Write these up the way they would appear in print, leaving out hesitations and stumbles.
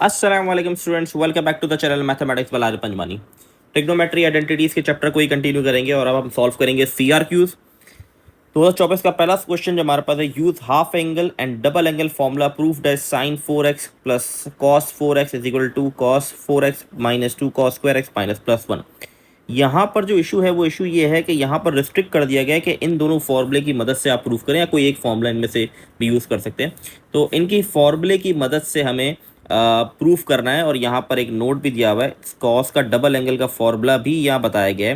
अस्सलाम वालेकुम students, welcome back to the channel mathematics by Panjwani. Trigonometry identities के chapter को ही कंटिन्यू करेंगे और अब हम सॉल्व करेंगे सीआरक्यूज। 2024 का पहला क्वेश्चन जो हमारे पास है, use half angle and double angle formula proved as sine 4x plus cos 4x is equal to cos 4x minus 2 cos square x minus plus 1। यहाँ पर जो इशू है वो इशू ये है कि यहाँ पर रिस्ट्रिक्ट कर दिया गया है कि इन दोनों फॉर्मूले की मदद से आप प्रूफ करें या कोई एक फॉर्मूला इनमें से भी यूज़ कर सकते हैं। तो इनकी फॉर्मूले की मदद से हमें प्रूफ करना है और यहाँ पर एक नोट भी दिया हुआ है, कॉस का डबल एंगल का फॉर्मूला भी यहाँ बताया गया है।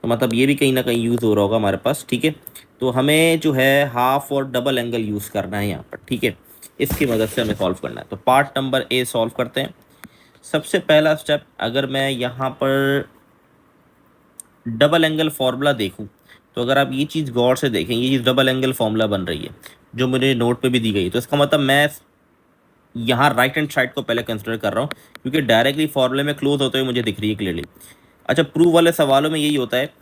तो मतलब ये भी कहीं ना कहीं यूज़ हो रहा होगा हमारे पास। ठीक है, तो हमें जो है हाफ और डबल एंगल यूज़ करना है यहाँ पर। ठीक है, इसकी मदद से हमें सॉल्व करना है। तो पार्ट नंबर ए सॉल्व करते हैं। सबसे पहला स्टेप, अगर मैं यहाँ पर डबल एंगल फार्मूला देखूं तो अगर आप ये चीज़ गौर से देखें, ये चीज़ डबल एंगल फार्मूला बन रही है जो मुझे नोट पे भी दी गई। तो इसका मतलब मैं यहाँ राइट हैंड साइड को पहले कंसिडर कर रहा हूँ क्योंकि डायरेक्टली फार्मूले में क्लोज होते हुए मुझे दिख रही है क्लियरली। अच्छा, प्रूव वाले सवालों में यही होता है।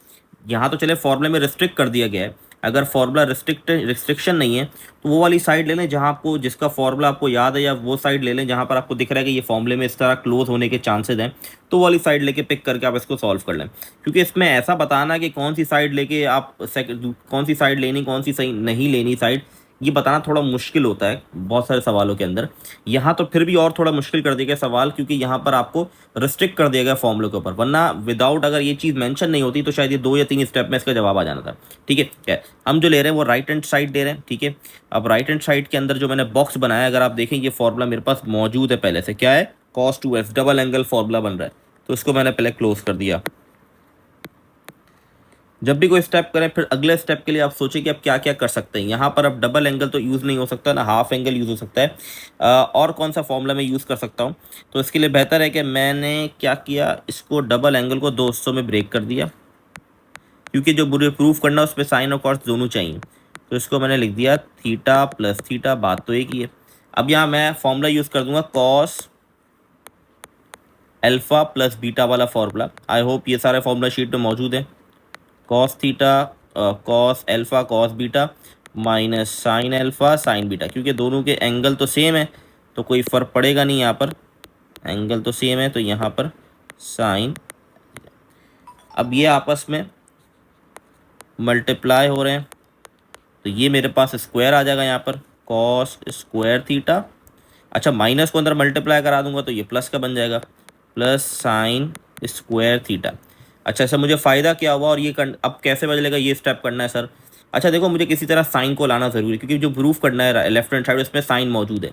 यहाँ तो चले फार्मूले में रिस्ट्रिक्ट कर दिया गया है, अगर फार्मूला रिस्ट्रिक्शन नहीं है तो वो वाली साइड ले लें जहाँ आपको, जिसका फार्मूला आपको याद है, या वो साइड ले लें जहाँ पर आपको दिख रहा है कि ये फार्मूले में इस तरह क्लोज होने के चांसेस हैं, तो वाली साइड लेके पिक करके आप इसको सॉल्व कर लें। क्योंकि इसमें ऐसा बताना कि कौन सी साइड लेके आप कौन सी साइड लेनी, कौन सी सही नहीं लेनी साइड, ये बताना थोड़ा मुश्किल होता है बहुत सारे सवालों के अंदर। यहाँ तो फिर भी और थोड़ा मुश्किल कर दिया गया सवाल, क्योंकि यहाँ पर आपको रिस्ट्रिक्ट कर दिया गया फॉर्मूले के ऊपर, वरना विदाउट अगर ये चीज़ मेंशन नहीं होती तो शायद ये 2 या 3 स्टेप में इसका जवाब आ जाना था। ठीक है, क्या हम जो ले रहे हैं वो राइट हैंड साइड दे रहे हैं। ठीक है, अब राइट हैंड साइड के अंदर जो मैंने बॉक्स बनाया, अगर आप देखें ये फॉर्मूला मेरे पास मौजूद है पहले से, क्या है, cos 2x double angle formula बन रहा है, तो इसको मैंने पहले क्लोज कर दिया। जब भी कोई स्टेप करें फिर अगले स्टेप के लिए आप सोचिए कि आप क्या क्या कर सकते हैं। यहाँ पर अब डबल एंगल तो यूज़ नहीं हो सकता ना, हाफ एंगल यूज़ हो सकता है। और कौन सा फॉर्मूला मैं यूज़ कर सकता हूँ, तो इसके लिए बेहतर है कि मैंने क्या किया, इसको डबल एंगल को 2 हिस्सों में ब्रेक कर दिया, क्योंकि जो बुरे प्रूफ करना है उसमें साइन और कॉस दोनों चाहिए। तो इसको मैंने लिख दिया थीटा प्लस थीटा, बात तो एक ही है। अब यहाँ मैं फॉर्मूला यूज़ कर दूंगा कॉस अल्फा प्लस बीटा वाला फॉर्मूला। आई होप ये सारे फॉर्मूला शीट में मौजूद है। Cos theta cos alpha cos beta minus sine alpha sign beta, क्योंकि दोनों के एंगल तो सेम है तो कोई फ़र्क पड़ेगा नहीं, यहाँ पर एंगल तो सेम है तो यहाँ पर साइन। अब ये आपस में मल्टीप्लाई हो रहे हैं तो ये मेरे पास स्क्वायर आ जाएगा यहाँ पर, कॉस स्क्वायर थीटा। अच्छा, माइनस को अंदर मल्टीप्लाई करा दूंगा तो ये प्लस का बन जाएगा, प्लस साइन स्क्वायर थीटा। अच्छा सर, मुझे फ़ायदा क्या हुआ और ये अब कैसे बदलेगा, ये स्टेप करना है सर। अच्छा देखो, मुझे किसी तरह साइन को लाना ज़रूरी है क्योंकि जो प्रूफ करना है लेफ्ट हैंड साइड उसमें साइन मौजूद है।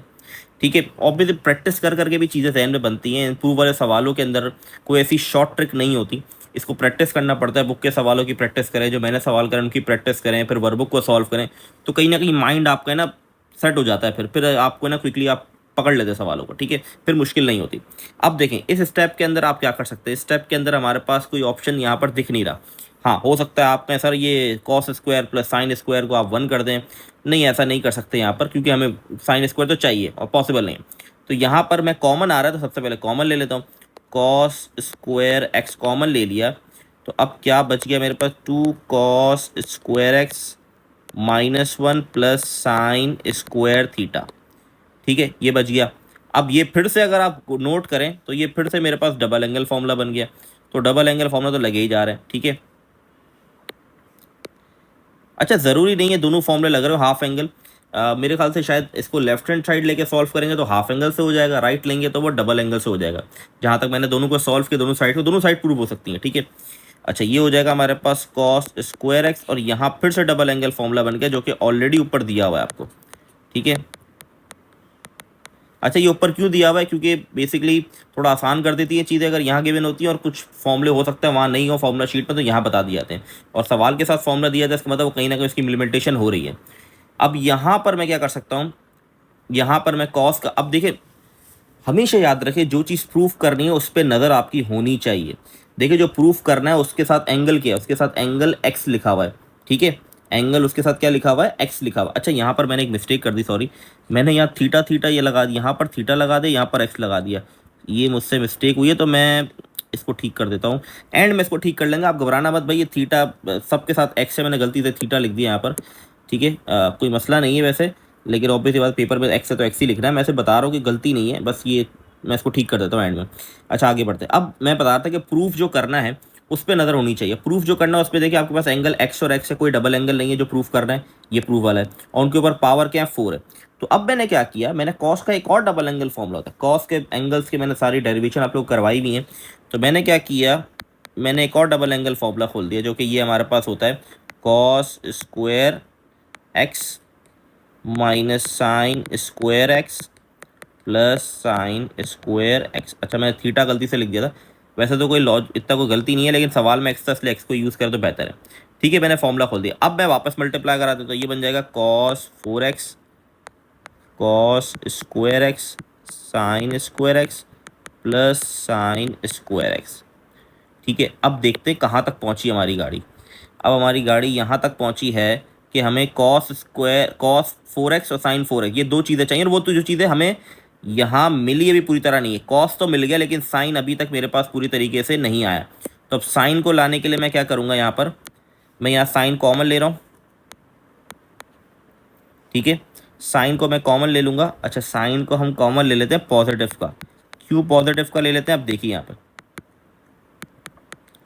ठीक है, ऑब्वियसली प्रैक्टिस कर करके भी चीज़ें जहन में बनती हैं। प्रूफ वाले सवालों के अंदर कोई ऐसी शॉर्ट ट्रिक नहीं होती, इसको प्रैक्टिस करना पड़ता है। बुक के सवालों की प्रैक्टिस करें, जो मैंने सवाल करें उनकी प्रैक्टिस करें, फिर वर्कबुक को सॉल्व करें, तो कहीं ना कहीं माइंड आपका है ना सेट हो जाता है। फिर आपको ना क्विकली आप पकड़ लेते सवालों को। ठीक है, फिर मुश्किल नहीं होती। अब देखें इस स्टेप के अंदर आप क्या कर सकते हैं। इस स्टेप के अंदर हमारे पास कोई ऑप्शन यहाँ पर दिख नहीं रहा। हाँ, हो सकता है आप कहें सर ये cos square plus sine square को आप 1 कर दें। नहीं, ऐसा नहीं कर सकते यहाँ पर, क्योंकि हमें साइन स्क्वायर तो चाहिए और पॉसिबल नहीं है। तो यहाँ पर मैं कॉमन आ रहा है तो सबसे पहले कॉमन ले लेता हूँ। कॉस स्क्वायर एक्स कॉमन ले लिया, तो अब क्या बच गया मेरे पास, 2 cos square x minus 1 plus sign square theta. ठीक है, ये बच गया। अब ये फिर से अगर आप नोट करें तो ये फिर से मेरे पास डबल एंगल फॉर्मूला बन गया। तो डबल एंगल फॉर्मूला तो लगे ही जा रहे हैं। ठीक है, अच्छा ज़रूरी नहीं है दोनों फॉर्मूले लग रहे हो हाफ एंगल। मेरे ख्याल से शायद इसको लेफ्ट हैंड साइड लेके सॉल्व करेंगे तो हाफ एंगल से हो जाएगा, राइट लेंगे तो वो डबल एंगल से हो जाएगा। जहाँ तक मैंने दोनों को सॉल्व किया, दोनों साइड प्रूव हो सकती हैं। ठीक है, अच्छा ये हो जाएगा हमारे पास कॉस स्क्वायर एक्स, और यहाँ फिर से डबल एंगल फॉर्मूला बन गया जो कि ऑलरेडी ऊपर दिया हुआ है आपको। ठीक है, अच्छा ये ऊपर क्यों दिया हुआ है, क्योंकि बेसिकली थोड़ा आसान कर देती है चीज़ें अगर यहाँ गिवन होती हैं, और कुछ फॉर्मूले हो सकता है वहाँ नहीं हो फॉर्मूला शीट में, तो यहाँ बता दिए जाते हैं। और सवाल के साथ फॉर्मूला दिया जाता है, इसका मतलब वो कहीं ना कहीं उसकी इम्प्लीमेंटेशन हो रही है। अब यहाँ पर मैं क्या कर सकता हूँ, यहाँ पर मैं कॉस का, अब देखिए हमेशा याद रखें जो चीज़ प्रूफ करनी है उस पर नज़र आपकी होनी चाहिए। देखिए जो प्रूफ करना है उसके साथ एंगल क्या है, उसके साथ एंगल एक्स लिखा हुआ है। ठीक है, एंगल उसके साथ क्या लिखा हुआ है, एक्स लिखा हुआ है। अच्छा यहाँ पर मैंने एक मिस्टेक कर दी, सॉरी, मैंने यहाँ थीटा थीटा ये लगा दिया, यहाँ पर थीटा लगा दे, यहाँ पर एक्स लगा दिया, ये मुझसे मिस्टेक हुई है। तो मैं इसको ठीक कर देता हूँ, एंड में इसको ठीक कर लेंगे, आप घबराना मत भाई। ये थीटा सबके साथ एक्स है, मैंने गलती से थीटा लिख दिया यहाँ पर। ठीक है, कोई मसला नहीं है वैसे, लेकिन ऑब्वियसली बात पेपर में एक्स है तो एक्स ही लिखना है। मैं ऐसे बता रहा हूँ कि गलती नहीं है, बस ये मैं इसको ठीक कर देता हूँ एंड में। अच्छा आगे बढ़ते हैं। अब मैं बता रहा था कि प्रूफ जो करना है उस पर नज़र होनी चाहिए। प्रूफ जो करना है उस पर देखिए आपके पास एंगल एक्स और एक्स है, कोई डबल एंगल नहीं है जो प्रूफ करना है, ये प्रूफ वाला है, और उनके ऊपर पावर क्या है 4 है। तो अब मैंने क्या किया, मैंने कॉस का एक और डबल एंगल फॉर्मूला होता है, कॉस के एंगल्स के मैंने सारी डेरिवेशन आप लोग करवाई हुई हैं। तो मैंने क्या किया, मैंने एक और डबल एंगल फॉर्मूला खोल दिया जो कि ये हमारे पास होता है cos square x minus sine square x plus sign square x. अच्छा मैं थीटा गलती से लिख दिया था, वैसे तो कोई लॉज इतना कोई गलती नहीं है, लेकिन सवाल में एक्स था इसलिए एक्स को यूज़ करें तो बेहतर है। ठीक है, मैंने फॉर्मूला खोल दिया। अब मैं वापस मल्टीप्लाई करा दूँ तो ये बन जाएगा cos 4x cos square x sign square x plus sign square x. ठीक है, अब देखते हैं कहाँ तक पहुँची हमारी गाड़ी। अब हमारी गाड़ी यहाँ तक पहुँची है कि हमें कॉस 4x और साइन 4x ये दो चीज़ें चाहिए, और वो तो जो चीज़ें हमें यहाँ मिली अभी पूरी तरह नहीं है। कॉस तो मिल गया लेकिन साइन अभी तक मेरे पास पूरी तरीके से नहीं आया। तो अब साइन को लाने के लिए मैं क्या करूँगा, यहाँ पर मैं यहाँ साइन कॉमन ले रहा हूँ। ठीक है, साइन को मैं कॉमन ले लूँगा। अच्छा साइन को हम कॉमन ले लेते हैं पॉजिटिव का। क्यों पॉजिटिव का ले लेते हैं, अब देखिए यहाँ पर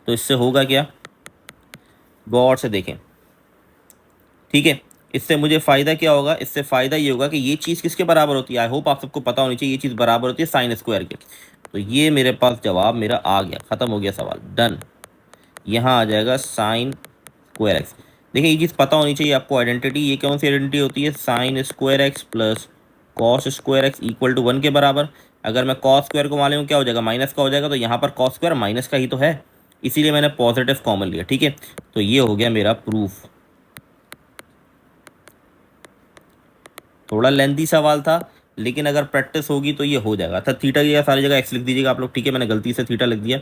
तो इससे होगा क्या, गौर से देखें। ठीक है, इससे मुझे फ़ायदा क्या होगा, इससे फ़ायदा ये होगा कि ये चीज़ किसके बराबर होती है, आई होप आप सबको पता होनी चाहिए, ये चीज़ बराबर होती है साइन स्क्वायर के। तो ये मेरे पास जवाब मेरा आ गया, ख़त्म हो गया सवाल, डन। यहाँ आ जाएगा साइन स्क्वायर एक्स। देखिए ये चीज़ पता होनी चाहिए आपको, आइडेंटिटी, ये कौन सी आइडेंटिटी होती है, sine square x plus cos square x equal to 1 के बराबर। अगर मैं कॉस स्क्वायर को मान लूँ क्या हो जाएगा, माइनस का हो जाएगा, तो यहाँ पर कॉस स्क्वायर माइनस का ही तो है, इसीलिए मैंने पॉजिटिव कॉमन लिया। ठीक है, तो ये हो गया मेरा प्रूफ। थोड़ा लेंथी सवाल था लेकिन अगर प्रैक्टिस होगी तो ये हो जाएगा। था थीटा की सारी जगह एक्स लिख दीजिएगा आप लोग, ठीक है, मैंने गलती से थीटा लिख दिया।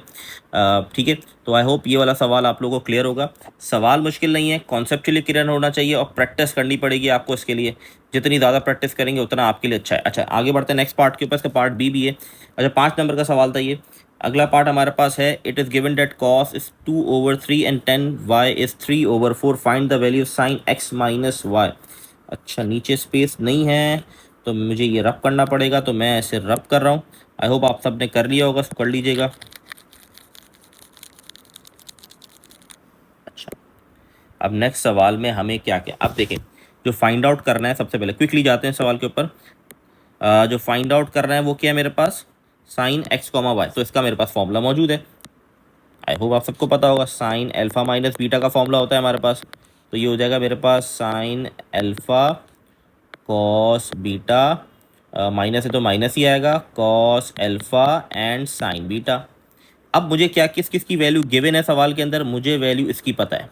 ठीक है, तो आई होप ये वाला सवाल आप लोगों को क्लियर होगा। सवाल मुश्किल नहीं है, कॉन्सेप्चुअली क्लियर होना चाहिए और प्रैक्टिस करनी पड़ेगी आपको इसके लिए। जितनी ज़्यादा प्रैक्टिस करेंगे उतना आपके लिए अच्छा है। अच्छा आगे बढ़ते हैं नेक्स्ट पार्ट के ऊपर, इसका पार्ट बी भी है। अच्छा 5 नंबर का सवाल था ये। अगला पार्ट हमारे पास है, it is given that cos is 2/3 and 10y is 3/4, find the value sine x minus y. अच्छा नीचे स्पेस नहीं है तो मुझे ये रब करना पड़ेगा, तो मैं ऐसे रब कर रहा हूँ। आई होप आप सब ने कर लिया होगा, कर लीजिएगा। अच्छा अब नेक्स्ट सवाल में हमें क्या क्या, अब देखें जो फाइंड आउट करना है, सबसे पहले क्विकली जाते हैं सवाल के ऊपर। जो फाइंड आउट करना है वो क्या है मेरे पास, साइन एक्स कॉमा वाई। तो इसका मेरे पास फॉर्मूला मौजूद है, आई होप आप सबको पता होगा, साइन अल्फा माइनस बीटा का फॉर्मूला होता है हमारे पास। तो ये हो जाएगा मेरे पास sine alpha cos beta, minus है तो माइनस ही आएगा, cos alpha and sine beta. अब मुझे क्या किस किस की वैल्यू गिवन है सवाल के अंदर, मुझे वैल्यू इसकी पता है,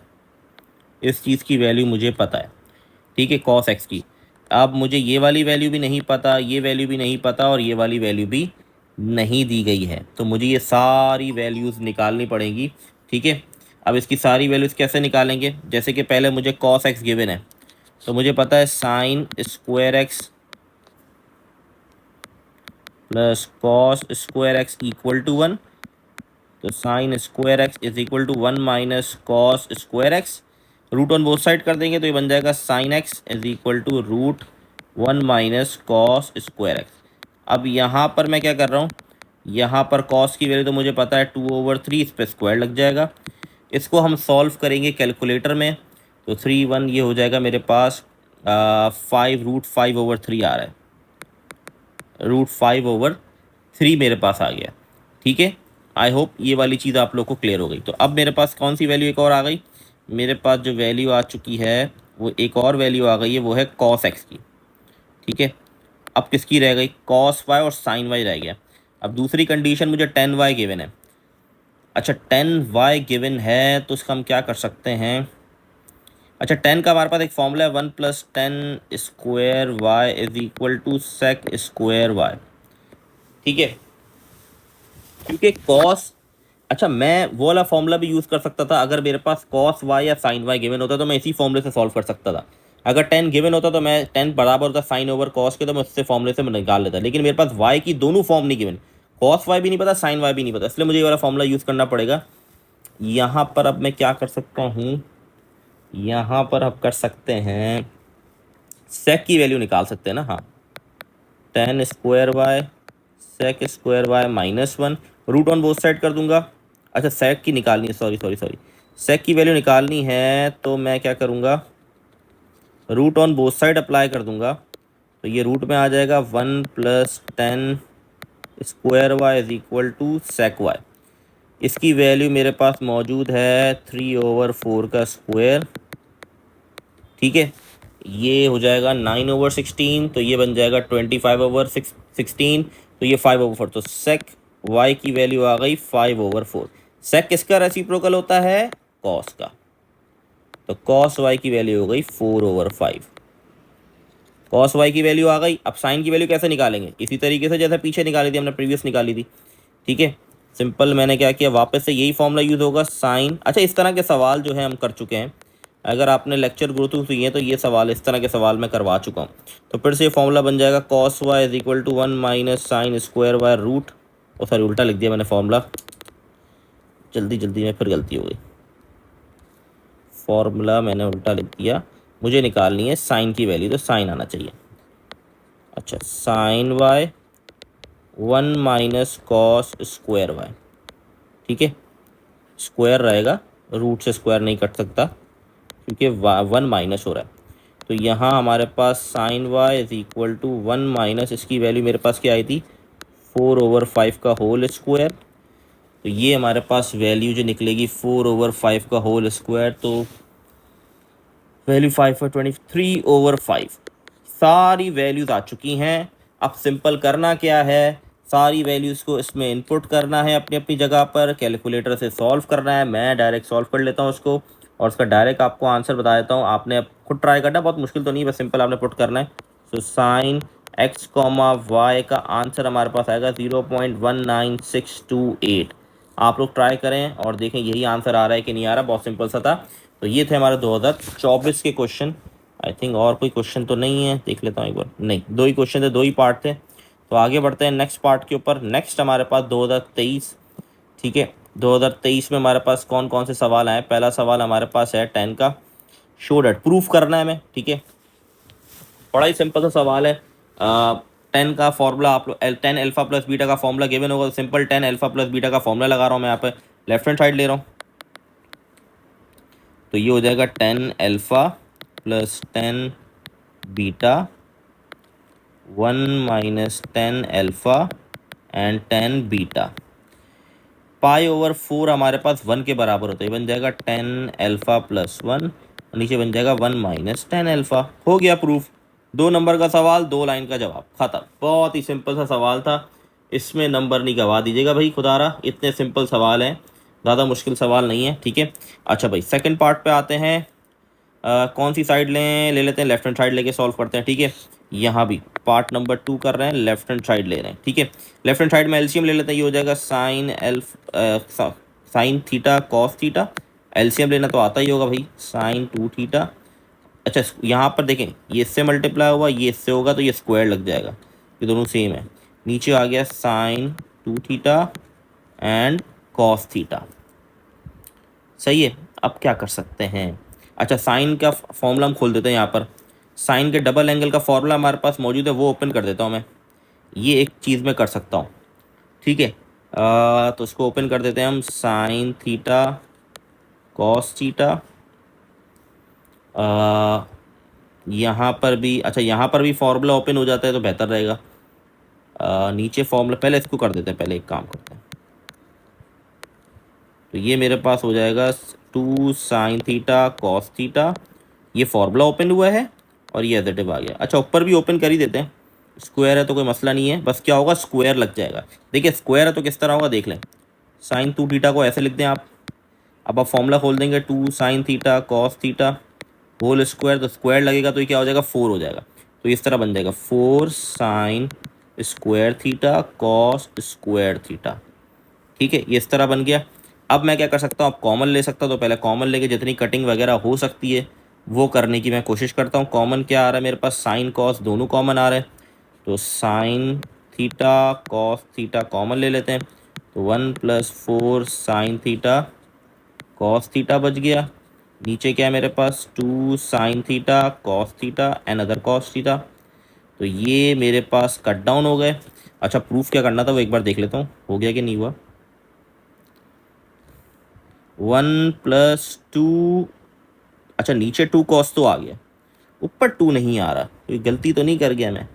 इस चीज़ की वैल्यू मुझे पता है। ठीक है, कॉस एक्स की। अब मुझे ये वाली वैल्यू भी नहीं पता, ये वैल्यू भी नहीं पता, और ये वाली वैल्यू भी नहीं दी गई है, तो मुझे ये सारी वैल्यूज़ निकालनी पड़ेंगी। ठीक है, अब इसकी सारी वैल्यूज़ कैसे निकालेंगे, जैसे कि पहले मुझे कॉस एक्स गिवन है, तो मुझे पता है sine square x plus cos square x equal to 1। तो sine square x is equal to 1 minus cos square x, root on both side कर देंगे तो ये बन जाएगा sine x is equal to root 1 minus cos square x. अब यहाँ पर मैं क्या कर रहा हूँ, यहाँ पर कॉस की वैल्यू तो मुझे पता है 2/3, इस पर स्क्वायर लग जाएगा। इसको हम सॉल्व करेंगे कैलकुलेटर में, तो 3 1 ये हो जाएगा मेरे पास 5√5/3 आ रहा है, √5/3 मेरे पास आ गया। ठीक है, आई होप ये वाली चीज़ आप लोग को क्लियर हो गई। तो अब मेरे पास कौन सी वैल्यू एक और आ गई, मेरे पास जो वैल्यू आ चुकी है वो एक और वैल्यू आ गई है, वो है कॉस एक्स की। ठीक है, अब किसकी रह गई, कॉस वाई और साइन वाई रह गया। अब दूसरी कंडीशन मुझे 10y गिवन है। अच्छा 10y गिवन है तो इसका हम क्या कर सकते हैं, अच्छा 10 का हमारे पास एक फॉर्मूला है, 1+10² is equal to sec square y. ठीक है, क्योंकि कॉस, अच्छा मैं वो वाला फॉर्मूला भी यूज़ कर सकता था, अगर मेरे पास कॉस वाई या साइन वाई गिवन होता तो मैं इसी फॉर्मूले से सॉल्व कर सकता था। अगर 10 गिवन होता तो मैं 10 बराबर होता साइन ओवर कॉस के, तो मैं उससे फॉर्मूले से मैं निकाल लेता, लेकिन मेरे पास वाई की दोनों फॉर्म नहीं गिवन, कॉस वाई भी नहीं पता, साइन वाई भी नहीं पता, इसलिए मुझे ये वाला फॉर्मूला यूज़ करना पड़ेगा। यहाँ पर अब मैं क्या कर सकता हूँ, यहाँ पर अब कर सकते हैं सेक की वैल्यू निकाल सकते हैं ना, हाँ 10² y sec square y -1, root on both side कर दूंगा। अच्छा सेक की निकालनी है, सॉरी, सेक की वैल्यू निकालनी है तो मैं क्या करूँगा, root on both side apply कर दूंगा। तो ये रूट में आ जाएगा 1 + 10 square y is equal to sec y. इसकी वैल्यू मेरे पास मौजूद है 3/4 का स्क्वायर, ठीक है। ये हो जाएगा 9/16, तो ये बन जाएगा 25/16, तो ये 5/4। तो सेक वाई की वैल्यू आ गई 5/4। सेक किसका रेसिप्रोकल होता है, कॉस का, तो कॉस वाई की वैल्यू हो गई 4/5। कॉस वाई की वैल्यू आ गई। अब साइन की वैल्यू कैसे निकालेंगे, इसी तरीके से जैसे पीछे निकाली थी हमने, प्रीवियस निकाली थी, ठीक है। सिंपल मैंने क्या किया, वापस से यही फॉर्मूला यूज़ होगा साइन। अच्छा इस तरह के सवाल जो है हम कर चुके हैं, अगर आपने लेक्चर ग्रो थ्रू किए हैं तो ये सवाल, इस तरह के सवाल मैं करवा चुका हूँ। तो फिर से ये फॉर्मूला बन जाएगा cos y is equal to 1 - sine square y root, और सॉरी उल्टा लिख दिया मैंने फॉर्मूला, जल्दी में फिर गलती हो गई, फॉर्मूला मैंने उल्टा लिख दिया। मुझे निकालनी है साइन की वैल्यू, तो साइन आना चाहिए। अच्छा sine y 1 - cos square y, ठीक है। स्क्वायर रहेगा, रूट से स्क्वायर नहीं कट सकता क्योंकि 1 माइनस हो रहा है। तो यहाँ हमारे पास sine Y is equal to 1 - इसकी वैल्यू मेरे पास क्या आई थी, 4/5 का होल स्क्वायर। तो ये हमारे पास वैल्यू जो निकलेगी 4/5 का होल स्क्वायर, तो वैल्यू 5/23/5। सारी वैल्यूज़ आ चुकी हैं। अब सिंपल करना क्या है, सारी वैल्यूज़ को इसमें इनपुट करना है अपनी अपनी जगह पर, कैलकुलेटर से सॉल्व करना है। मैं डायरेक्ट सॉल्व कर लेता हूँ उसको, और उसका डायरेक्ट आपको आंसर बता देता हूँ। आपने अब खुद ट्राई करना, बहुत मुश्किल तो नहीं, बस सिंपल आपने पुट करना है। सो साइन x, y का आंसर हमारे पास आएगा 0.19628। आप लोग ट्राई करें और देखें यही आंसर आ रहा है कि नहीं आ रहा, बहुत सिंपल सा था। तो ये थे हमारे 2024 के क्वेश्चन। आई थिंक और कोई क्वेश्चन तो नहीं है, देख लेता हूँ एक बार, नहीं, 2 ही क्वेश्चन थे, 2 ही पार्ट थे। तो आगे बढ़ते हैं नेक्स्ट पार्ट के ऊपर। नेक्स्ट हमारे पास 2023, ठीक है। 2023 में हमारे पास कौन कौन से सवाल आए। पहला सवाल हमारे पास है 10 का, शो डेट, प्रूफ करना है हमें, ठीक है। बड़ा ही सिंपल सा सवाल है। 10 का फॉर्मूला आप लोग, 10 अल्फा प्लस बीटा का फॉर्मूला गिवन होगा, तो सिंपल 10 अल्फा प्लस बीटा का फॉर्मूला लगा रहा हूँ मैं यहाँ पे, लेफ्ट हैंड साइड ले रहा हूँ। तो ये हो जाएगा 10 alpha plus 10 beta 1 - 10 alpha and 10 beta. π/4 हमारे पास 1 के बराबर होता है, बन जाएगा 10 अल्फा प्लस 1, नीचे बन जाएगा 1 - 10 अल्फा। हो गया प्रूफ। 2 नंबर का सवाल, 2 लाइन का जवाब, खत्म। बहुत ही सिंपल सा सवाल था, इसमें नंबर नहीं गवा दीजिएगा भाई खुदारा, इतने सिंपल सवाल हैं, ज़्यादा मुश्किल सवाल नहीं है, ठीक है। अच्छा भाई सेकंड पार्ट पे आते हैं। कौन सी साइड लें, ले लेते हैं लेफ्ट हैंड साइड लेके सॉल्व करते हैं, ठीक है। यहाँ भी पार्ट नंबर 2 कर रहे हैं, लेफ्ट हैंड साइड ले रहे हैं, ठीक है। लेफ्ट हैंड साइड में एलसीएम ले लेते हैं, ये हो जाएगा sign theta cos theta. LCM लेना तो आता ही होगा भाई, साइन 2 थीटा। अच्छा यहाँ पर देखें, ये इससे मल्टीप्लाई हुआ, ये इससे होगा, तो ये स्क्वायर लग जाएगा, ये दोनों सेम है। नीचे आ गया sine 2 theta and cos theta, सही है। अब क्या कर सकते हैं, अच्छा साइन का फॉर्मूला हम खोल देते हैं यहाँ पर। साइन के डबल एंगल का फॉर्मूला हमारे पास मौजूद है, वो ओपन कर देता हूँ मैं। ये एक चीज़ मैं कर सकता हूँ, ठीक है। तो इसको ओपन कर देते हैं हम, साइन थीटा कॉस थीटा। यहाँ पर भी, अच्छा यहाँ पर भी फॉर्मूला ओपन हो जाता है तो बेहतर रहेगा। नीचे फॉर्मूला, पहले इसको कर देते हैं, पहले एक काम करते हैं। तो ये मेरे पास हो जाएगा 2 साइन थीटा कॉस थीटा, ये फॉर्मूला ओपन हुआ है और ये एडिटिव आ गया। अच्छा ऊपर भी ओपन कर ही देते हैं, स्क्वायर है तो कोई मसला नहीं है, बस क्या होगा स्क्वायर लग जाएगा। देखिए स्क्वायर है तो किस तरह होगा देख लें, साइन 2 थीटा को ऐसे लिख दें आप। अब आप फॉर्मूला खोल देंगे, 2 sine theta cos theta whole square, तो स्क्वायर लगेगा तो ये क्या हो जाएगा 4 हो जाएगा। तो इस तरह बन जाएगा 4 sign square theta cos square theta, ठीक है। ये इस तरह बन गया। अब मैं क्या कर सकता हूँ, आप कॉमन ले सकता हूँ, तो पहले कॉमन लेके जितनी कटिंग वगैरह हो सकती है वो करने की मैं कोशिश करता हूँ। कॉमन क्या आ रहा है मेरे पास, साइन कॉस दोनों कॉमन आ रहे हैं, तो sign theta cos theta common ले लेते हैं। तो 1 + 4 साइन थीटा कॉस थीटा बच गया। नीचे क्या है मेरे पास, 2 sine theta cos theta and other cos theta. तो ये मेरे पास कट डाउन हो गए। अच्छा प्रूफ क्या करना था वो एक बार देख लेता हूँ, हो गया कि नहीं हुआ। 1+2, अच्छा नीचे 2 कॉस तो आ गया, ऊपर 2 नहीं आ रहा, कोई गलती तो नहीं कर गया मैं।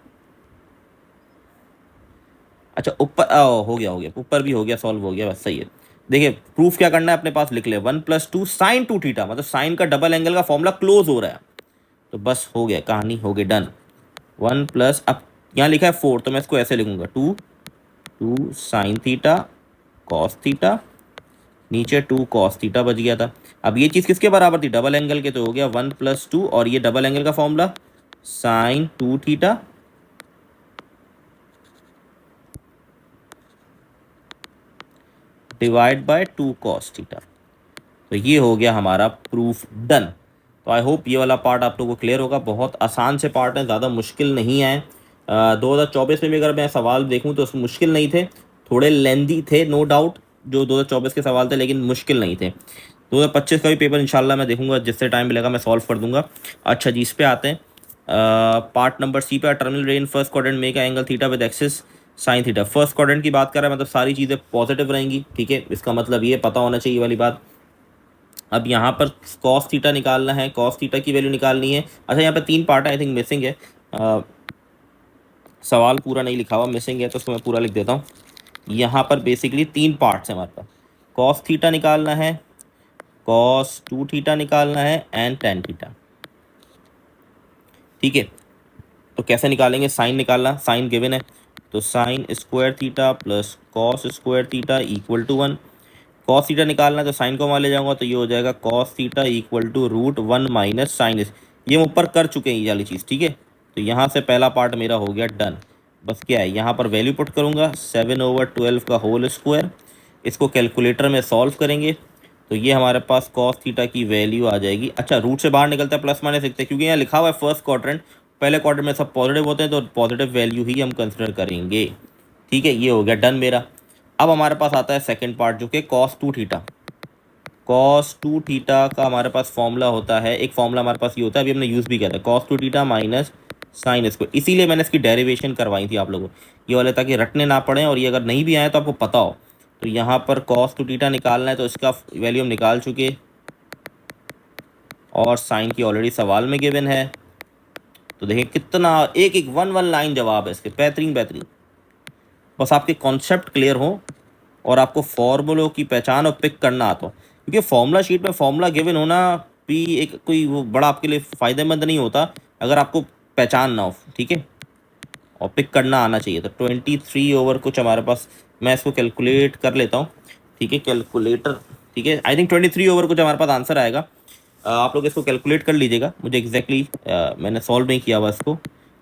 अच्छा ऊपर हो गया ऊपर भी हो गया, सॉल्व हो गया, बस सही है। देखिए प्रूफ क्या करना है अपने पास, लिख ले 1+2 साइन 2 थीटा, मतलब साइन का डबल एंगल का फॉर्मूला क्लोज हो रहा है, तो बस हो गया, कहानी हो गई डन। 1+, अब यहाँ लिखा है 4, तो मैं इसको ऐसे लिखूंगा 2 साइन थीटा कॉस थीटा, नीचे 2 कॉस थीटा बच गया था। अब ये चीज़ किसके बराबर थी, डबल एंगल के, तो हो गया 1+2, और ये डबल एंगल का formula sine 2 theta divide by 2 cos theta. तो ये हो गया हमारा प्रूफ डन। तो आई होप ये वाला पार्ट आप लोगों को क्लियर होगा, बहुत आसान से पार्ट है, ज़्यादा मुश्किल नहीं है। 2024 में भी अगर मैं सवाल देखूं तो मुश्किल नहीं थे, थोड़े लेंदी थे नो डाउट जो 2024 के सवाल थे, लेकिन मुश्किल नहीं थे। 2025 का भी पेपर इंशाल्लाह मैं देखूंगा, जिससे टाइम मिलेगा मैं सॉल्व कर दूंगा। अच्छा जी, इस पे आते हैं पार्ट नंबर सी पे। टर्मिनल रे in first quadrant make angle theta with axis sine theta. First quadrant की बात कर रहा है, मतलब सारी चीज़ें पॉजिटिव रहेंगी, ठीक है, इसका मतलब ये पता होना चाहिए वाली बात। अब यहाँ पर कॉस थीटा निकालना है, कॉस थीटा की वैल्यू निकालनी है। अच्छा यहाँ पे 3 पार्ट है, आई थिंक मिसिंग है, सवाल पूरा नहीं लिखा हुआ, मिसिंग है, तो उसको मैं पूरा लिख देता हूँ। यहाँ पर बेसिकली 3 पार्ट्स हैं हमारे पास, कॉस थीटा निकालना है, कॉस 2 थीटा निकालना है, एंड टेन थीटा, ठीक है। तो कैसे निकालेंगे, साइन निकालना, साइन गिवन है, तो sine square theta plus cos square theta equal to 1। Cos theta निकालना है तो साइन को वहाँ ले जाऊंगा, तो ये हो जाएगा cos theta equal to √1 minus sine. ये हम ऊपर कर चुके हैं ये वाली चीज़, ठीक है। तो यहाँ से पहला पार्ट मेरा हो गया डन। बस क्या है, यहाँ पर वैल्यू पुट करूँगा 7/12 का होल स्क्वायर, इसको कैलकुलेटर में सॉल्व करेंगे, तो ये हमारे पास कॉस थीटा की वैल्यू आ जाएगी। अच्छा रूट से बाहर निकलता है प्लस माइनस लिखते हैं, क्योंकि यहाँ लिखा हुआ है फर्स्ट क्वाड्रेंट, पहले क्वाड्रेंट में सब पॉजिटिव होते हैं, तो पॉजिटिव वैल्यू ही हम कंसिडर करेंगे, ठीक है। ये हो गया डन मेरा। अब हमारे पास आता है सेकंड पार्ट, जो कि कॉस 2 थीटा। कॉस 2 थीटा का हमारे पास फॉर्मूला होता है, एक फॉर्मूला हमारे पास ये होता है, अभी हमने यूज़ भी किया था, cos 2 theta minus sine square, इसीलिए मैंने इसकी डेरिवेशन करवाई थी आप लोगों को ये वाले, ताकि रटने ना पड़े, और ये अगर नहीं भी आए तो आपको पता हो। तो यहाँ पर कॉस 2 थीटा निकालना है, तो इसका वैल्यू हम निकाल चुके, और साइन की ऑलरेडी सवाल में गिवन है। तो देखिए कितना एक एक वन वन लाइन जवाब है इसके, बेहतरीन बेहतरीन। बस आपके कॉन्सेप्ट क्लियर हो और आपको फॉर्मूलों की पहचान और पिक करना आता हो, क्योंकि फॉर्मूला शीट में फॉर्मूला गिवन होना भी एक कोई वो बड़ा आपके लिए फ़ायदेमंद नहीं होता अगर आपको पहचान ना हो, ठीक है, और पिक करना आना चाहिए। तो 23 ओवर कुछ हमारे पास, मैं इसको कैलकुलेट कर लेता हूँ, ठीक है, कैलकुलेटर, ठीक है। आई थिंक 23 ओवर कुछ हमारे पास आंसर आएगा। आप लोग इसको कैलकुलेट कर लीजिएगा, मुझे एग्जैक्टली मैंने सॉल्व नहीं किया हुआ इसको,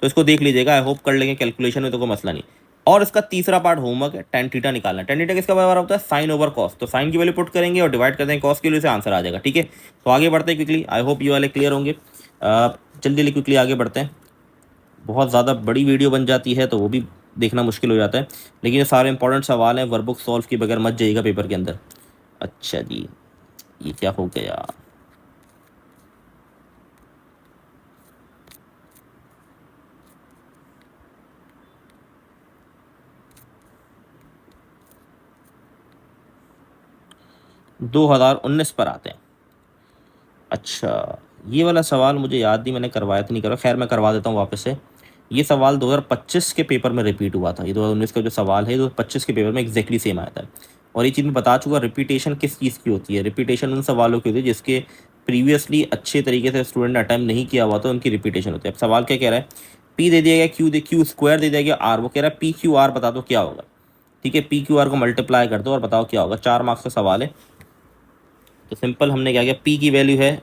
तो इसको देख लीजिएगा, आई होप कर लेंगे कैलकुलेशन में, तो कोई मसला नहीं। और इसका तीसरा पार्ट होमवर्क है, टेन थीटा निकालना। टेन थीटा किसका बराबर होता है, साइन ओवर कॉस, तो साइन की वैल्यू पुट करेंगे और डिवाइड कर देंगे कॉस की वैल्यू से, आंसर आ जाएगा, ठीक है। तो आगे बढ़ते हैं क्विकली, आई होप ये वाले क्लियर होंगे। जल्दी जल्दी क्विकली आगे बढ़ते हैं, बहुत ज़्यादा बड़ी वीडियो बन जाती है तो वो भी देखना मुश्किल हो जाता है, लेकिन ये सारे इंपॉर्टेंट सवाल हैं, वर्कबुक सॉल्व किए बगैर मत जाइएगा पेपर के अंदर। अच्छा जी, ये क्या हो गया, दो हज़ार उन्नीस पर आते हैं। अच्छा ये वाला सवाल मुझे याद नहीं, मैंने करवाया तो नहीं करवाया, खैर मैं करवा देता हूँ वापस से। ये सवाल 2025 के पेपर में रिपीट हुआ था, ये 2019 का जो सवाल है 2025 के पेपर में एग्जैक्टली सेम आया था। और ये चीज़ मैं बता चुका, रिपीटेशन किस चीज़ की होती है, रिपीटेशन उन सवालों की होती है जिसके प्रीवियसली अच्छे तरीके से स्टूडेंट ने अटैम्प्ट नहीं किया हुआ, तो उनकी रिपीटेशन होती है। अब सवाल क्या कह रहा है, पी दे दिया गया, क्यू स्क्वायर दे दिया गया आर, वो कह रहा है पी क्यू आर बता दो क्या होगा, ठीक है। पी क्यू आर को मल्टीप्लाई कर दो और बताओ क्या होगा, 4 मार्क्स का सवाल है। तो सिंपल हमने क्या किया, पी की वैल्यू है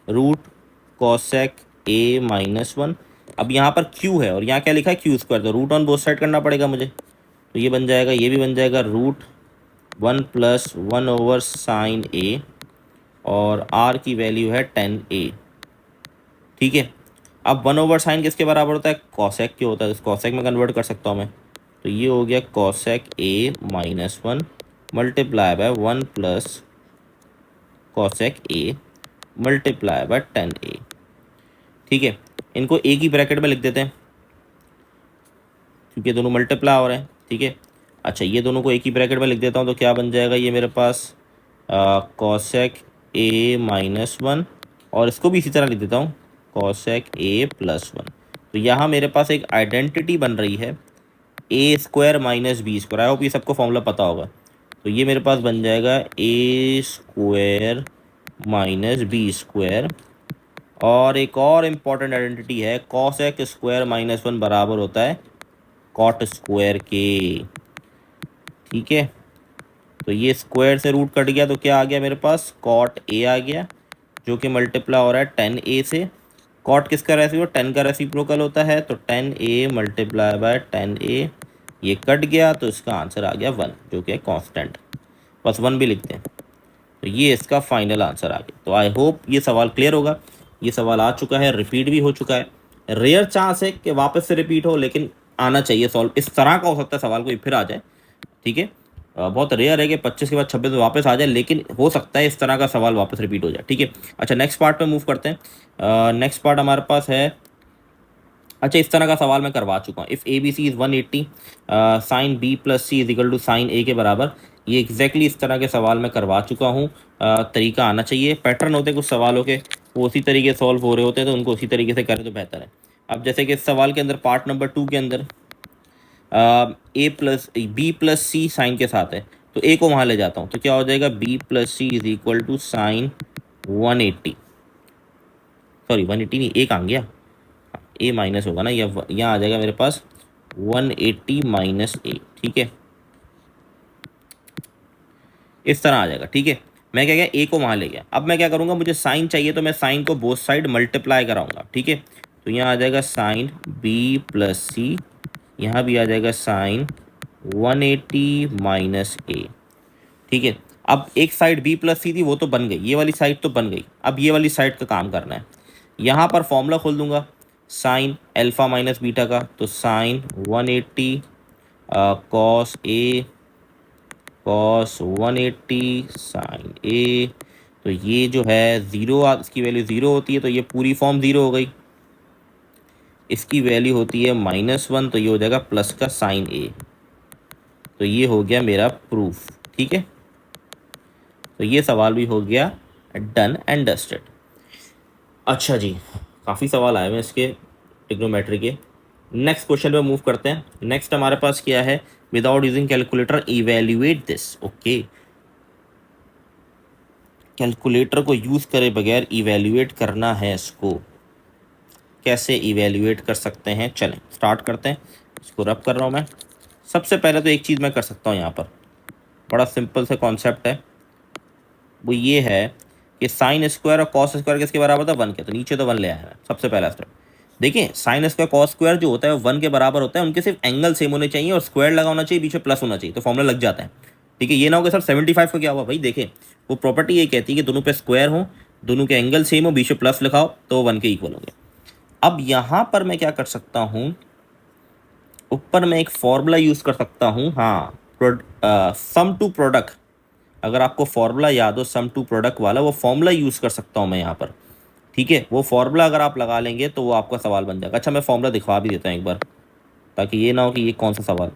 √cosec A-1। अब यहाँ पर q है और यहाँ क्या लिखा है क्यू स्क्वायर, तो रूट ऑन बोथ साइड करना पड़ेगा मुझे, तो ये बन जाएगा, ये भी बन जाएगा √1 + 1/sin A, और r की वैल्यू है 10A, ठीक है। अब 1/sin किसके बराबर होता है, कॉसेक के होता है, कॉसेक में कन्वर्ट कर सकता हूँ मैं, तो ये हो गया cosec A-1 multiply by 1 + cosec A multiply by 10A, ठीक है। इनको एक ही ब्रैकेट में लिख देते हैं, क्योंकि दोनों मल्टीप्लाई हो रहे हैं, ठीक है। अच्छा, ये दोनों को एक ही ब्रैकेट में लिख देता हूँ, तो क्या बन जाएगा ये मेरे पास कॉसेक ए माइनस वन, और इसको भी इसी तरह लिख देता हूँ कॉसेक ए प्लस वन। तो यहाँ मेरे पास एक आइडेंटिटी बन रही है A square minus B square. I hope ये सबको फॉर्मूला पता होगा। तो ये मेरे पास बन जाएगा ए स्क्वायर माइनस बी स्क्वायर, और एक और इम्पॉर्टेंट आइडेंटिटी है कॉसेक स्क्वायर माइनस वन बराबर होता है कॉट स्क्वायर के, ठीक है। तो ये स्क्वायर से रूट कट गया, तो क्या आ गया मेरे पास कॉट ए आ गया, जो कि मल्टीप्लाई हो रहा है टेन ए से। कॉट किसका रेसिप्रोकल, टेन का रेसिप्रोकल होता है, तो ten A multiply by ten A, ये कट गया, तो इसका आंसर आ गया वन, जो कि है कॉन्स्टेंट, बस वन भी लिखते हैं। तो ये इसका फाइनल आंसर आ गया। तो आई होप ये सवाल क्लियर होगा। ये सवाल आ चुका है, रिपीट भी हो चुका है, रेयर चांस है कि वापस से रिपीट हो, लेकिन आना चाहिए सॉल्व। इस तरह का हो सकता है सवाल कोई फिर आ जाए, ठीक है। बहुत रेयर है कि 25 के बाद 26 में वापस आ जाए, लेकिन हो सकता है इस तरह का सवाल वापस रिपीट हो जाए, ठीक है। अच्छा, नेक्स्ट पार्ट पे मूव करते हैं। नेक्स्ट पार्ट हमारे पास है, अच्छा इस तरह का सवाल मैं करवा चुका हूँ। If A B C is 180 sine B plus C is equal to sine A के बराबर। ये एग्जैक्टली इस तरह के सवाल मैं करवा चुका हूँ। तरीका आना चाहिए, पैटर्न होते हैं कुछ सवालों के, वो उसी तरीके से सॉल्व हो रहे होते हैं, तो उनको उसी तरीके से करें तो बेहतर है। अब जैसे कि इस सवाल के अंदर पार्ट नंबर 2 के अंदर ए प्लस बी प्लस सी साइन के साथ है, तो ए को वहाँ ले जाता हूँ, तो क्या हो जाएगा B plus C is equal to sine 180, sorry 180 नहीं, ए कहाँ गया, ए माइनस होगा ना, यहाँ आ जाएगा मेरे पास 180 माइनस ए, ठीक है, इस तरह आ जाएगा, ठीक है। मैं क्या गया, ए को वहाँ ले गया। अब मैं क्या करूँगा, मुझे साइन चाहिए, तो मैं साइन को बोथ साइड मल्टीप्लाई कराऊंगा, ठीक है। तो यहाँ आ जाएगा साइन बी प्लस सी, यहाँ भी आ जाएगा साइन 180 माइनस ए, ठीक है। अब एक साइड बी प्लस सी थी, वो तो बन गई, ये वाली साइड तो बन गई। अब ये वाली साइड का काम करना है। यहाँ पर फॉर्मूला खोल दूंगा साइन अल्फा माइनस बीटा का, तो sign 180 cos A cos 180 sign ए, तो ये जो है ज़ीरो, इसकी वैल्यू ज़ीरो होती है, तो ये पूरी फॉर्म ज़ीरो हो गई। इसकी वैल्यू होती है -1, तो ये हो जाएगा प्लस का साइन ए। तो ये हो गया मेरा प्रूफ, ठीक है। तो ये सवाल भी हो गया डन एंड डस्टेड। अच्छा जी, काफ़ी सवाल आए हुए इसके ट्रिग्नोमेट्री के। नेक्स्ट क्वेश्चन पे मूव करते हैं। नेक्स्ट हमारे पास क्या है, without using calculator evaluate this. Okay, calculator को यूज़ करे बगैर इवेल्युएट करना है इसको। कैसे इवेल्युएट कर सकते हैं, चलें स्टार्ट करते हैं। इसको रब कर रहा हूँ मैं। सबसे पहले तो एक चीज़ मैं कर सकता हूँ यहाँ पर, बड़ा सिंपल सा कॉन्सेप्ट है, वो ये है कि साइन स्क्वायर और कॉस स्क्वायर किसके बराबर था, 1 के, तो नीचे तो 1 ले आया है। सबसे पहला स्टेप देखिए, साइन स्क्वायर कॉस स्क्वायर जो होता है 1 के बराबर होता है, उनके सिर्फ एंगल सेम होने चाहिए और स्क्वायर लगा होना चाहिए, बीच में प्लस होना चाहिए, तो फॉर्मूला लग जाता है, ठीक है। ये ना हो कि सर 75 का क्या हुआ, भाई देखें वो प्रॉपर्टी ये कहती है कि दोनों पे स्क्वायर हो, दोनों के एंगल सेम हो, बीच में प्लस लिखाओ, तो 1 के इक्वल होंगे। अब यहाँ पर मैं क्या कर सकता हूँ, ऊपर मैं एक फॉर्मूला यूज़ कर सकता हूँ, हाँ, सम टू प्रोडक्ट। अगर आपको फॉर्मूला याद हो सम टू प्रोडक्ट वाला, वो फॉर्मूला यूज़ कर सकता हूँ मैं यहाँ पर, ठीक है। वो फॉर्मूला अगर आप लगा लेंगे तो वो आपका सवाल बन जाएगा। अच्छा, मैं फॉर्मूला दिखवा भी देता हूँ एक बार, ताकि ये ना हो कि ये कौन सा सवाल,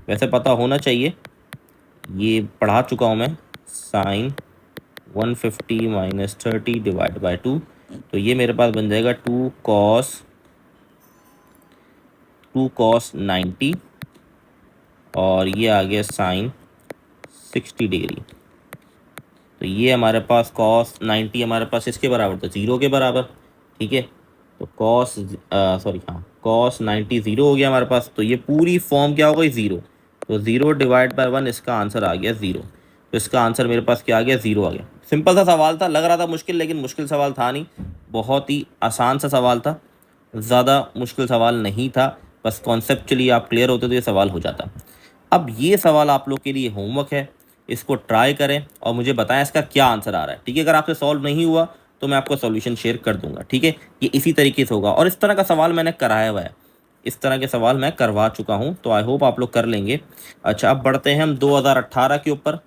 वैसे पता होना चाहिए, ये पढ़ा चुका हूँ मैं। साइन 150 माइनस 30 डिवाइड बाई 2, तो ये मेरे पास बन जाएगा 2 कॉस 90, और ये आ गया साइन 60 डिग्री। तो ये हमारे पास कॉस 90 हमारे पास इसके बराबर, तो 0 के बराबर, ठीक है। तो कॉस 90 0 हो गया हमारे पास, तो ये पूरी फॉर्म क्या हो गई, 0। तो 0 डिवाइड बाय 1, इसका आंसर आ गया 0। तो इसका आंसर मेरे पास क्या आ गया, 0 आ गया। सिंपल सा सवाल था, लग रहा था मुश्किल, लेकिन मुश्किल सवाल था नहीं, बहुत ही आसान सा सवाल था, ज़्यादा मुश्किल सवाल नहीं था। बस कॉन्सेप्चुअली आप क्लियर होते तो ये सवाल हो जाता। अब ये सवाल आप लोग के लिए होमवर्क है, इसको ट्राई करें और मुझे बताएं इसका क्या आंसर आ रहा है, ठीक है। अगर आपसे सॉल्व नहीं हुआ तो मैं आपको सॉल्यूशन शेयर कर दूंगा, ठीक है। ये इसी तरीके से होगा, और इस तरह का सवाल मैंने कराया हुआ है, इस तरह के सवाल मैं करवा चुका हूँ, तो आई होप आप लोग कर लेंगे। अच्छा, अब बढ़ते हैं हम 2018 के ऊपर।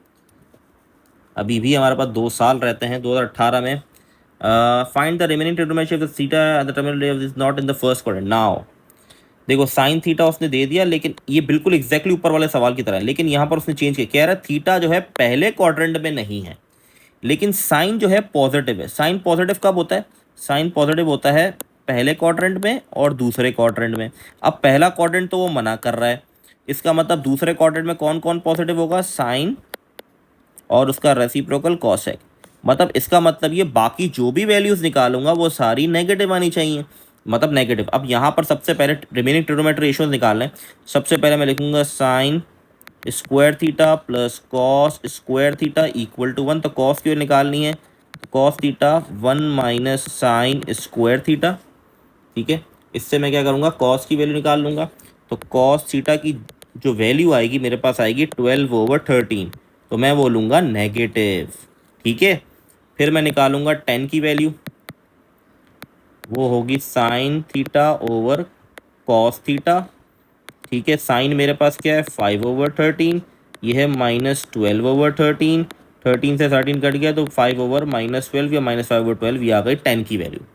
अभी भी हमारे पास 2 साल रहते हैं 2018 में। Find the remaining trigonometry of the theta at the terminal is not in the first quadrant. Now देखो साइन थीटा उसने दे दिया, लेकिन ये बिल्कुल एग्जैक्टली ऊपर वाले सवाल की तरह है, लेकिन यहाँ पर उसने चेंज किया, कह रहा है थीटा जो है पहले क्वाड्रेंट में नहीं है, लेकिन साइन जो है पॉजिटिव है। साइन पॉजिटिव कब होता है? साइन पॉजिटिव होता है पहले क्वाड्रेंट में और दूसरे क्वाड्रेंट में। अब पहला क्वाड्रेंट तो वो मना कर रहा है, इसका मतलब दूसरे क्वाड्रेंट में कौन कौन पॉजिटिव होगा? साइन और उसका रेसिप्रोकल कॉसेक। मतलब इसका मतलब ये बाकी जो भी वैल्यूज़ निकालूंगा वो सारी नेगेटिव आनी चाहिए, मतलब नेगेटिव। अब यहाँ पर सबसे पहले रिमेनिंग ट्रिग्नोमेट्री रेशियोज निकालना है। सबसे पहले मैं लिखूंगा sine square theta plus cos square theta equal to 1। तो कॉस की वैल्यू निकालनी है, cos theta 1 minus sine square theta. ठीक है, इससे मैं क्या करूँगा? कॉस की वैल्यू निकाल लूँगा। तो कॉस थीटा की जो वैल्यू आएगी मेरे पास आएगी 12/13, तो मैं वो लूँगा नेगेटिव। ठीक है, फिर मैं निकालूंगा टेन की वैल्यू, वो होगी sine theta over cos theta. ठीक है, साइन मेरे पास क्या है? 5/13, ये है -12/13, 13 से 13 कट गया तो 5/-12 या -5/12, ये आ गई 10 की वैल्यू।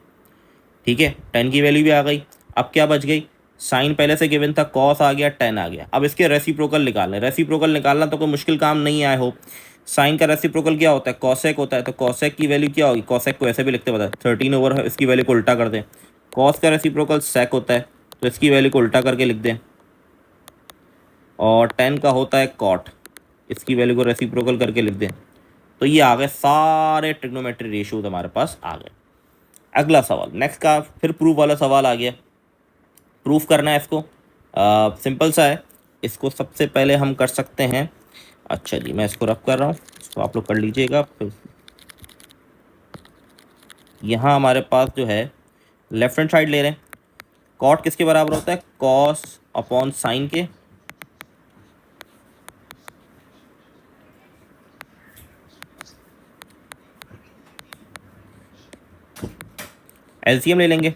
ठीक है, 10 की वैल्यू भी आ गई। अब क्या बच गई? साइन पहले से गिवन था, कॉस आ गया, 10 आ गया। अब इसके रेसिप्रोकल निकालना है। रेसिप्रोकल निकालना तो कोई मुश्किल काम नहीं है, आई होप। साइन का रेसिप्रोकल क्या होता है? कॉसेक होता है। तो कॉसेक की वैल्यू क्या होगी? कॉसेक को ऐसे भी लिखते पता है, 13 ओवर इसकी वैल्यू को उल्टा कर दें। कॉस का रेसिप्रोकल सेक होता है, तो इसकी वैल्यू को उल्टा करके लिख दें। और 10 का होता है कॉट, इसकी वैल्यू को रेसिप्रोकल करके लिख दें। तो ये आ गए सारे ट्रिग्नोमेट्री रेशियोज हमारे पास आ गए। अगला सवाल नेक्स्ट का फिर प्रूफ वाला सवाल आ गया। प्रूफ करना है इसको, सिंपल सा है। इसको सबसे पहले हम कर सकते हैं। अच्छा जी, मैं इसको रफ कर रहा हूँ, तो आप लोग कर लीजिएगा। फिर यहाँ हमारे पास जो है लेफ्ट हैंड साइड ले रहे हैं। कॉट किसके बराबर होता है? कॉस अपॉन साइन के। एलसीएम ले लेंगे।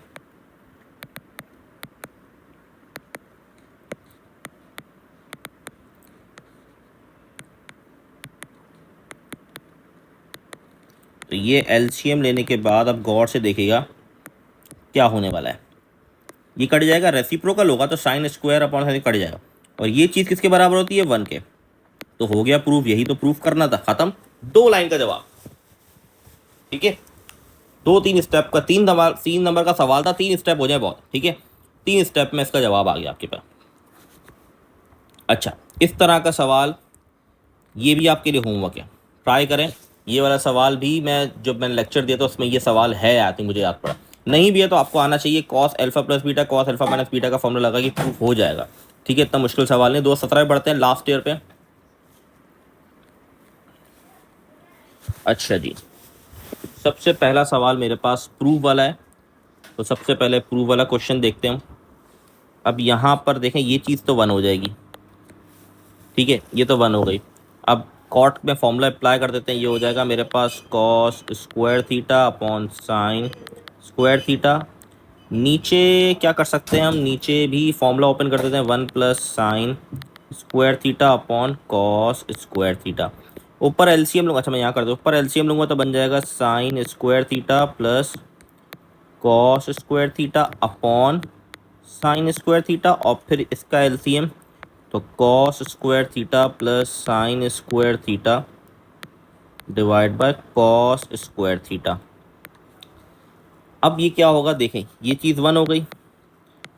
तो ये एलसीएम लेने के बाद अब गौर से देखिएगा क्या होने वाला है। ये कट जाएगा, रेसिप्रोकल होगा तो sine square upon sine cut जाएगा, और ये चीज़ किसके बराबर होती है? 1 के। तो हो गया प्रूफ, यही तो प्रूफ करना था, खत्म। 2 लाइन का जवाब। ठीक है, 2-3 स्टेप का 3 नंबर का सवाल था, 3 स्टेप हो जाए बहुत। ठीक है, 3 स्टेप में इसका जवाब आ गया आपके पास। अच्छा, इस तरह का सवाल ये भी आपके लिए होमवर्क है, ट्राई करें। ये वाला सवाल भी मैं जब मैंने लेक्चर दिया था उसमें ये सवाल है, आई थिंक मुझे याद पड़ा। नहीं भी है तो आपको आना चाहिए। Cos alpha plus beta cos alpha minus beta का फॉर्मूला लगा कि प्रूफ हो जाएगा। ठीक है, इतना मुश्किल सवाल नहीं। 2017 में बढ़ते हैं लास्ट ईयर पे। अच्छा जी, सबसे पहला सवाल मेरे पास प्रूफ वाला है, तो सबसे पहले प्रूफ वाला क्वेश्चन देखते हैं हम। अब यहाँ पर देखें, ये चीज़ तो 1 हो जाएगी। ठीक है, ये तो 1 हो गई। अब कॉट में फॉर्मूला अप्लाई कर देते हैं, ये हो जाएगा मेरे पास cos square theta upon sine square theta. नीचे क्या कर सकते हैं हम? नीचे भी फॉर्मूला ओपन कर देते हैं, 1 plus sign square theta upon cos square theta. ऊपर एलसीएम लूँगा। अच्छा, मैं यहाँ कर दूँ, ऊपर एलसीएम लूँगा तो बन जाएगा sign square theta plus cos square theta upon sine square theta, और फिर इसका एलसीएम तो cos square theta plus sign square theta divide by cos square theta. अब ये क्या होगा देखें, ये चीज़ 1 हो गई,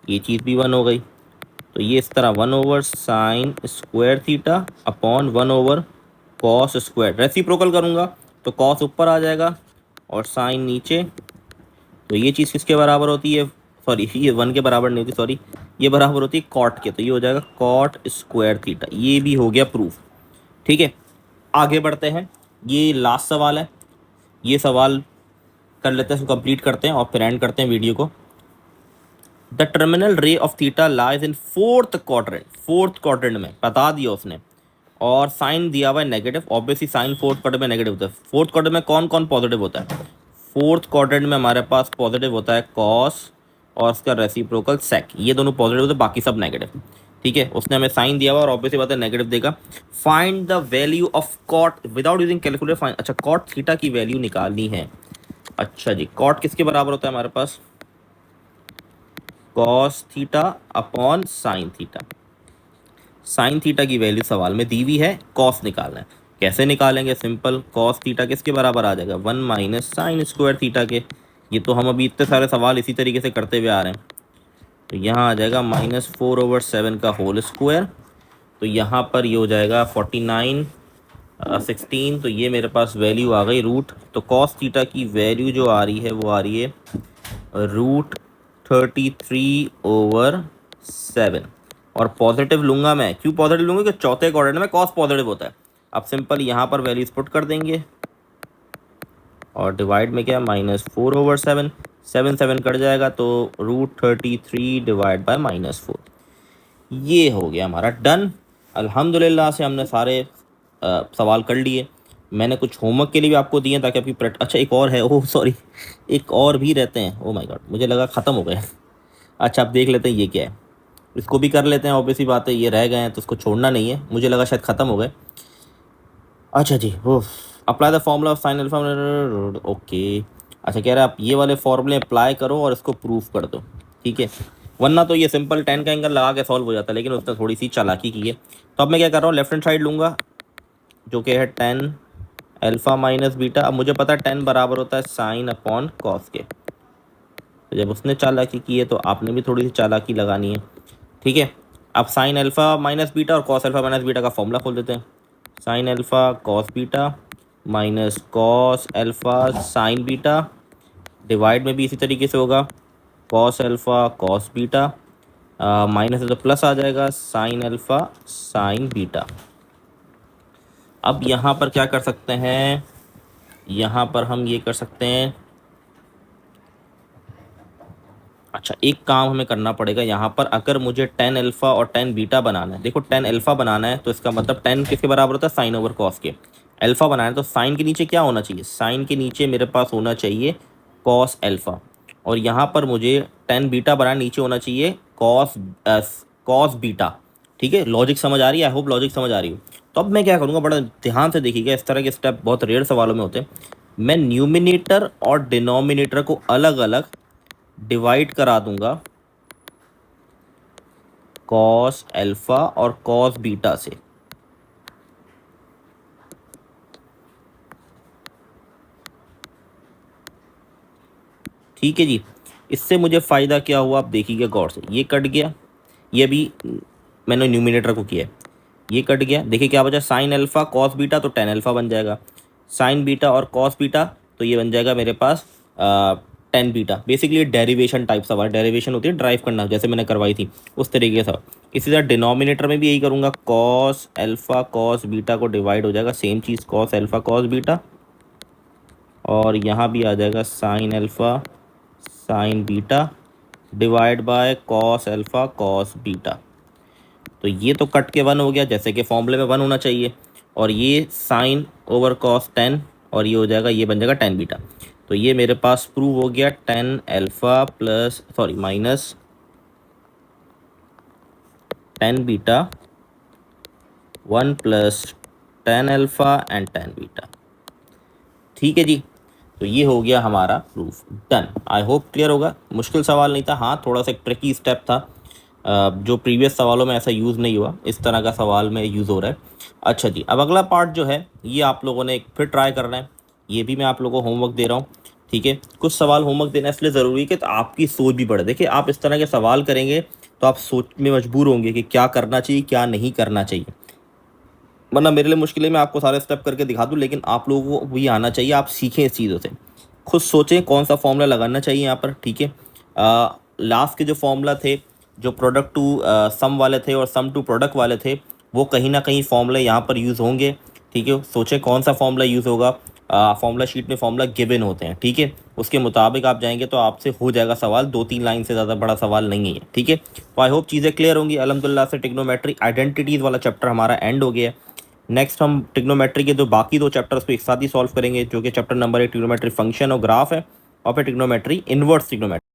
ये चीज़ भी 1 हो गई, तो ये इस तरह 1 over sign square theta upon 1 over cos square. Reciprocal करूँगा तो कॉस ऊपर आ जाएगा और साइन नीचे। तो ये चीज़ किसके बराबर होती है? सॉरी, ये 1 के बराबर नहीं होती, सॉरी, ये बराबर होती है कॉट के। तो ये हो जाएगा कॉट स्क्वायर थीटा। ये भी हो गया प्रूफ। ठीक है, आगे बढ़ते हैं। ये लास्ट सवाल है, ये सवाल कर लेते हैं, इसको कंप्लीट करते हैं और फिर एंड करते हैं वीडियो को। The terminal ray of theta lies in fourth quadrant. Fourth quadrant में बता दिया उसने, और साइन दिया हुआ है negative. Obviously sine fourth quadrant में नेगेटिव होता है। फोर्थ क्वाड्रेंट में कौन कौन पॉजिटिव होता है? फोर्थ क्वाड्रेंट में हमारे पास पॉजिटिव होता है कॉस और उसका रेसिप्रोकल सेक, ये दोनों पॉजिटिव होते हैं, बाकी सब नेगेटिव। ठीक है, उसने हमें साइन दिया हुआ और ऑब्वियसली बात है नेगेटिव देगा। Find the value of cot without using calculator. Find, अच्छा, कॉट थीटा की वैल्यू निकालनी है। अच्छा जी, कॉट किसके बराबर होता है हमारे पास? Cos theta upon sine theta. Sine theta की वैल्यू सवाल में दी हुई है, कॉस निकालना है। कैसे निकालेंगे? सिंपल, कॉस थीटा किसके बराबर आ जाएगा? 1 माइनस साइन स्क्वायर थीटा के। ये तो हम अभी इतने सारे सवाल इसी तरीके से करते हुए आ रहे हैं। तो यहाँ आ जाएगा -4/7 का होल स्क्वायर। तो यहाँ पर ये हो जाएगा 49 16। तो ये मेरे पास वैल्यू आ गई रूट। तो कॉस थीटा की वैल्यू जो आ रही है वो आ रही है √33/7। और पॉजिटिव लूँगा मैं। क्यों पॉजिटिव लूँगा? कि चौथे क्वाड्रेंट में कॉस पॉजिटिव होता है। अब सिंपल यहाँ पर वैल्यूज पुट कर देंगे और डिवाइड में क्या, -4/7, 7 7 कट जाएगा तो √33 डिवाइड बाय -4। ये हो गया हमारा डन। अल्हम्दुलिल्लाह से हमने सारे सवाल कर लिए। मैंने कुछ होमवर्क के लिए भी आपको दिए ताकि आपकी अच्छा एक और है, ओह सॉरी, एक और भी रहते हैं। ओह माय गॉड, मुझे लगा ख़त्म हो गए। अच्छा, आप देख लेते हैं ये क्या है, इसको भी कर लेते हैं। ऑब्वियसली बात है, ये रह गए हैं तो उसको छोड़ना नहीं है। मुझे लगा शायद ख़त्म हो गए। अच्छा जी, oh, apply the formula of sine alpha. Okay, अच्छा कह रहा है आप ये वाले फॉर्मूले अप्लाई करो और इसको प्रूफ कर दो, ठीक है। वरना तो ये सिंपल 10 का एंगल लगा के सॉल्व हो जाता है, लेकिन उसने थोड़ी सी चालाकी की है। तो अब मैं क्या कर रहा हूँ, लेफ्ट हैंड साइड लूँगा जो कि है 10 अल्फ़ा माइनस बीटा। अब मुझे पता है 10 बराबर होता है साइन अपॉन कॉस के। तो जब उसने चालाकी की है तो आपने भी थोड़ी सी चालाकी लगानी है, ठीक है। अब साइन अल्फ़ा माइनस बीटा और कॉस अल्फ़ा माइनस बीटा का फॉर्मूला खोल देते हैं। Sine alpha cos beta minus cos alpha sine beta, divide में भी इसी तरीके से होगा, cos alpha cos beta, minus तो प्लस आ जाएगा, साइन अल्फ़ा साइन बीटा। अब यहाँ पर क्या कर सकते हैं, यहाँ पर हम ये कर सकते हैं। अच्छा, एक काम हमें करना पड़ेगा यहाँ पर। अगर मुझे 10 अल्फ़ा और 10 बीटा बनाना है, देखो 10 अल्फ़ा बनाना है तो इसका मतलब 10 किसके बराबर होता है? साइन ओवर कॉस के। अल्फ़ा बनाना है तो साइन के नीचे क्या होना चाहिए? साइन के नीचे मेरे पास होना चाहिए कॉस अल्फ़ा। और यहाँ पर मुझे 10 बीटा बनाना, नीचे होना चाहिए कॉस बीटा, ठीक है। लॉजिक समझ आ रही है? आई होप लॉजिक समझ आ रही हो। तो अब मैं क्या करूँगा, बड़ा ध्यान से देखिएगा, इस तरह के स्टेप बहुत रेयर सवालों में होते हैं। मैं न्यूमिनेटर और डिनोमिनेटर को अलग अलग डिवाइड करा दूंगा कॉस अल्फा और कॉस बीटा से। ठीक है जी। इससे मुझे फ़ायदा क्या हुआ आप देखिएगा गौर से। ये कट गया, ये भी मैंने न्यूमिनेटर को किया है, ये कट गया। देखिए क्या बचा, साइन अल्फा कॉस बीटा तो 10 अल्फा बन जाएगा, साइन बीटा और कॉस बीटा तो ये बन जाएगा मेरे पास 10 बीटा। बेसिकली डेरिवेशन टाइप सवाल, डेरिवेशन होती है ड्राइव करना, जैसे मैंने करवाई थी उस तरीके से। इसी तरह डिनोमिनेटर में भी यही करूँगा, कॉस अल्फा कॉस बीटा को डिवाइड हो जाएगा सेम चीज़ कॉस अल्फा कॉस बीटा, और यहाँ भी आ जाएगा sine alpha sign beta divide by cos alpha cos beta. तो ये तो कट के 1 हो गया, जैसे कि फॉर्मूले में 1 होना चाहिए। और ये साइन ओवर कॉस 10 और ये हो जाएगा, ये बन जाएगा 10 बीटा। तो ये मेरे पास प्रूव हो गया 10 alpha plus sorry minus 10 beta 1 plus 10 alpha and 10 beta. ठीक है जी। तो ये हो गया हमारा proof, done. I hope clear होगा। मुश्किल सवाल नहीं था, हाँ थोड़ा सा एक ट्रिकी स्टेप था जो प्रीवियस सवालों में ऐसा यूज़ नहीं हुआ, इस तरह का सवाल में यूज़ हो रहा है। अच्छा जी, अब अगला पार्ट जो है ये आप लोगों ने फिर ट्राई करना है। ये भी मैं आप लोगों को होमवर्क दे रहा हूँ, ठीक है। कुछ सवाल होमवर्क देना इसलिए ज़रूरी है कि तो आपकी सोच भी बढ़े। देखिए आप इस तरह के सवाल करेंगे तो आप सोच में मजबूर होंगे कि क्या करना चाहिए क्या नहीं करना चाहिए। वरना मेरे लिए मुश्किल है मैं आपको सारे स्टेप करके दिखा दूँ, लेकिन आप लोगों को भी आना चाहिए, आप सीखें इस चीज़ों से। खुद सोचें कौन सा फॉर्मूला लगाना चाहिए यहाँ पर, ठीक है। लास्ट के जो फॉर्मूला थे, जो प्रोडक्ट टू सम वाले थे और सम टू प्रोडक्ट वाले थे, वो कहीं ना कहीं फॉर्मूले यहाँ पर यूज़ होंगे, ठीक है। सोचें कौन सा फॉर्मूला यूज़ होगा। फॉर्मूला शीट में फॉर्मूला गिवन होते हैं, ठीक है। उसके मुताबिक आप जाएंगे तो आपसे हो जाएगा सवाल, 2-3 लाइन से ज़्यादा बड़ा सवाल नहीं है, ठीक है। तो आई होप चीज़ें क्लियर होंगी। अल्हम्दुलिल्लाह से ट्रिग्नोमेट्री आइडेंटिटीज़ वाला चैप्टर हमारा एंड हो गया है। नेक्स्ट हम ट्रिग्नोमेट्री के जो बाकी 2 चैप्टर्स को एक साथ ही सॉल्व करेंगे, जो कि चैप्टर नंबर 1 ट्रिग्नोमेट्री फंक्शन और ग्राफ है, और फिर ट्रिग्नोमेट्री इनवर्स ट्रिग्नोमेट्री।